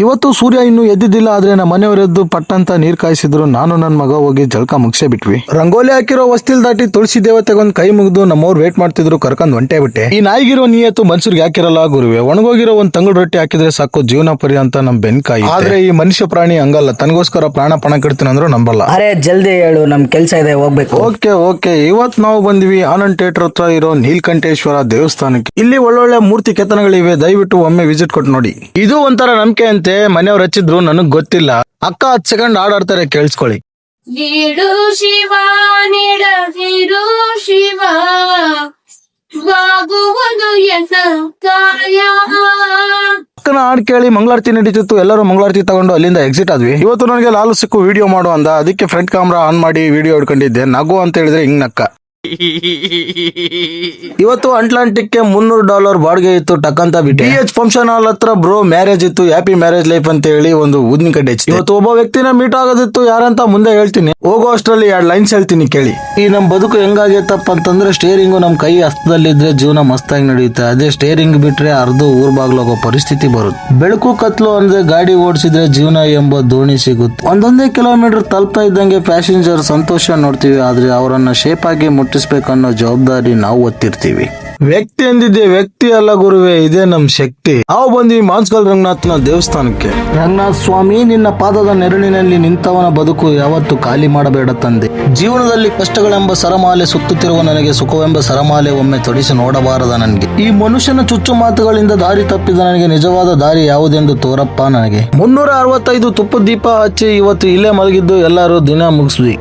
ಇವತ್ತು ಸೂರ್ಯ ಇನ್ನು ಎದ್ದಿದ್ದಿಲ್ಲ, ಆದ್ರೆ ನಮ್ಮ ಮನೆಯವರೆದ್ದು ಪಟ್ಟಂತ ನೀರ್ ಕಾಯಿಸಿದ್ರು. ನಾನು ನನ್ನ ಮಗ ಹೋಗಿ ಜಳಕ ಮುಗಿಸೇ ಬಿಟ್ವಿ. ರಂಗೋಲಿ ಹಾಕಿರೋ ವಸ್ತಿಲ್ ದಾಟಿ ತುಳಸಿ ದೇವತೆಗೊಂದ್ ಕೈ ಮುಗಿದು ನಮ್ಮವ್ರು ವೇಟ್ ಮಾಡ್ತಿದ್ರು, ಕರ್ಕೊಂಡ್ ಹೊಂಟೇ ಬಿಟ್ಟೆ. ಈ ನಾಯಿಗಿರೋ ನಿಯತ್ತು ಮನ್ಸೂರ್ಗೆ ಹಾಕಿರಲ್ಲ ಗುರುವೆ. ಒಣಗೋಗಿರೋ ಒಂದ್ ತಂಗಳು ರೊಟ್ಟಿ ಹಾಕಿದ್ರೆ ಸಾಕು ಜೀವನ ಪರ್ಯಂತ ನಮ್ ಬೆನ್ಕಾಯಿ. ಆದ್ರೆ ಈ ಮನುಷ್ಯ ಪ್ರಾಣಿ ಹಂಗಲ್ಲ, ತನಗೋಸ್ಕರ ಪ್ರಾಣ ಪಣ ಕೆಡ್ತೀನಿ ಅಂದ್ರೂ ನಂಬಲ್ಲ. ಅರೆ ಜಲ್ದಿ ಹೇಳು, ನಮ್ ಕೆಲ್ಸ ಇದೆ, ಹೋಗ್ಬೇಕು. ಓಕೆ ಇವತ್ ನಾವು ಬಂದ್ವಿ ಆನಂದ್ ಥಿಯೇಟರ್ ಹತ್ರ ಇರೋ ನೀಲಕಂಠೇಶ್ವರ ದೇವಸ್ಥಾನಕ್ಕೆ. ಇಲ್ಲಿ ಒಳ್ಳೊಳ್ಳೆ ಮೂರ್ತಿ ಕೆತ್ತನೆಗಳಿವೆ, ದಯವಿಟ್ಟು ಒಮ್ಮೆ ವಿಸಿಟ್ ಕೊಟ್ಟು ನೋಡಿ. ಇದು ಒಂಥರ ನಂಬಿಕೆ ಅಂತೆ, ಮನೆಯವ್ರು ಹಚ್ಚಿದ್ರು, ನನಗ್ ಗೊತ್ತಿಲ್ಲ. ಅಕ್ಕ 10 ಸೆಕೆಂಡ್ ಹಾಡಾಡ್ತಾರೆ, ಕೇಳಿಸ್ಕೊಳ್ಳಿ. ನೀಡು ಶಿವ ನೀಡದಿರು ಶಿವ ಬಾಗುವುದು ಎನ್ನ ಕಾಯ. ಅಕ್ಕನ ಹಾಡ್ ಕೇಳಿ ಮಂಗಳಾರತಿ ನಡೀತಿತ್ತು. ಎಲ್ಲರೂ ಮಂಗಳಾರತಿ ತಗೊಂಡು ಅಲ್ಲಿಂದ ಎಕ್ಸಿಟ್ ಆದ್ವಿ. ಇವತ್ತು ನನಗೆ ಲಾಲು ಸಿಕ್ಕು ವಿಡಿಯೋ ಮಾಡು ಅಂದ, ಅದಕ್ಕೆ ಫ್ರಂಟ್ ಕ್ಯಾಮ್ರಾ ಆನ್ ಮಾಡಿ ವಿಡಿಯೋ ಹಿಡ್ಕೊಂಡಿದ್ದೆ. ನಗು ಅಂತ ಹೇಳಿದ್ರೆ ಹಿಂಗ್ ನಕ್ಕ. ಇವತ್ತು ಅಟ್ಲಾಂಟಿಕ್ $300 ಬಾಡಿಗೆ ಇತ್ತು, ಟಕ್ ಅಂತ ಬಿಟ್ಟೆ. ಫಂಕ್ಷನ್ ಹಾಲ್ ಹತ್ರ ಬ್ರೋ ಮ್ಯಾರೇಜ್ ಇತ್ತು, ಹ್ಯಾಪಿ ಮ್ಯಾರೇಜ್ ಲೈಫ್ ಅಂತ ಹೇಳಿ ಒಂದು ಊದಿನ ಕಡ್ಡೆ ಹಚ್ಚಿದೆ. ಇವತ್ತು ಒಬ್ಬ ವ್ಯಕ್ತಿನ ಮೀಟ್ ಆಗೋದಿತ್ತು, ಯಾರಂತ ಮುಂದೆ ಹೇಳ್ತೀನಿ. ಹೋಗೋ ಅಷ್ಟರಲ್ಲಿ 2 ಲೈನ್ಸ್ ಹೇಳ್ತೀನಿ ಕೇಳಿ. ಈ ನಮ್ ಬದುಕು ಹೆಂಗಾಗೈತಪ್ಪ ಅಂತಂದ್ರೆ, ಸ್ಟೇರಿಂಗು ನಮ್ ಕೈ ಹಸ್ತದಲ್ಲಿದ್ರೆ ಜೀವನ ಮಸ್ತಾಗಿ ನಡೆಯುತ್ತೆ. ಅದೇ ಸ್ಟೇರಿಂಗ್ ಬಿಟ್ರೆ ಅರ್ಧ ಊರ್ ಬಾಗ್ಲೋಗೋ ಪರಿಸ್ಥಿತಿ ಬರುತ್ತೆ. ಬೆಳಕು ಕತ್ಲು ಅಂದ್ರೆ ಗಾಡಿ ಓಡಿಸಿದ್ರೆ ಜೀವನ ಎಂಬ ದೋಣಿ ಸಿಗುತ್ತೆ. ಒಂದೊಂದೇ ಕಿಲೋಮೀಟರ್ ತಲುಪ್ತಾ ಇದ್ದಂಗೆ ಪ್ಯಾಸೆಂಜರ್ ಸಂತೋಷ ನೋಡ್ತೀವಿ, ಆದ್ರೆ ಅವರನ್ನ ಶೇಪ್ ಆಗಿ ಮುಟ್ಟಿಸ್ಬೇಕನ್ನೋ ಜವಾಬ್ದಾರಿ ನಾವು ಒತ್ತಿರ್ತೀವಿ. ವ್ಯಕ್ತಿ ಎಂದಿದ್ದೆ, ವ್ಯಕ್ತಿ ಅಲ್ಲ ಗುರುವೆ, ಇದೇ ನಮ್ ಶಕ್ತಿ. ನಾವು ಬಂದ್ವಿ ಮಾನ್ಸ್ಕಲ್ ರಂಗನಾಥನ ದೇವಸ್ಥಾನಕ್ಕೆ. ರಂಗನಾಥ ಸ್ವಾಮಿ, ನಿನ್ನ ಪಾದದ ನೆರಳಿನಲ್ಲಿ ನಿಂತವನ ಬದುಕು ಯಾವತ್ತು ಖಾಲಿ ಮಾಡಬೇಡ ತಂದೆ. ಜೀವನದಲ್ಲಿ ಕಷ್ಟಗಳೆಂಬ ಸರಮಾಲೆ ಸುತ್ತುತ್ತಿರುವ ನನಗೆ ಸುಖವೆಂಬ ಸರಮಾಲೆ ಒಮ್ಮೆ ತೊಡಿಸಿ ನೋಡಬಾರದ ನನಗೆ. ಈ ಮನುಷ್ಯನ ಚುಚ್ಚು ಮಾತುಗಳಿಂದ ದಾರಿ ತಪ್ಪಿದ ನನಗೆ ನಿಜವಾದ ದಾರಿ ಯಾವುದೆಂದು ತೋರಪ್ಪ ನನಗೆ. 365 ತುಪ್ಪದ ದೀಪ ಹಚ್ಚಿ ಇವತ್ತು ಇಲ್ಲೇ ಮಲಗಿದ್ದು ಎಲ್ಲರೂ ದಿನ ಮುಗಿಸ್ವಿ.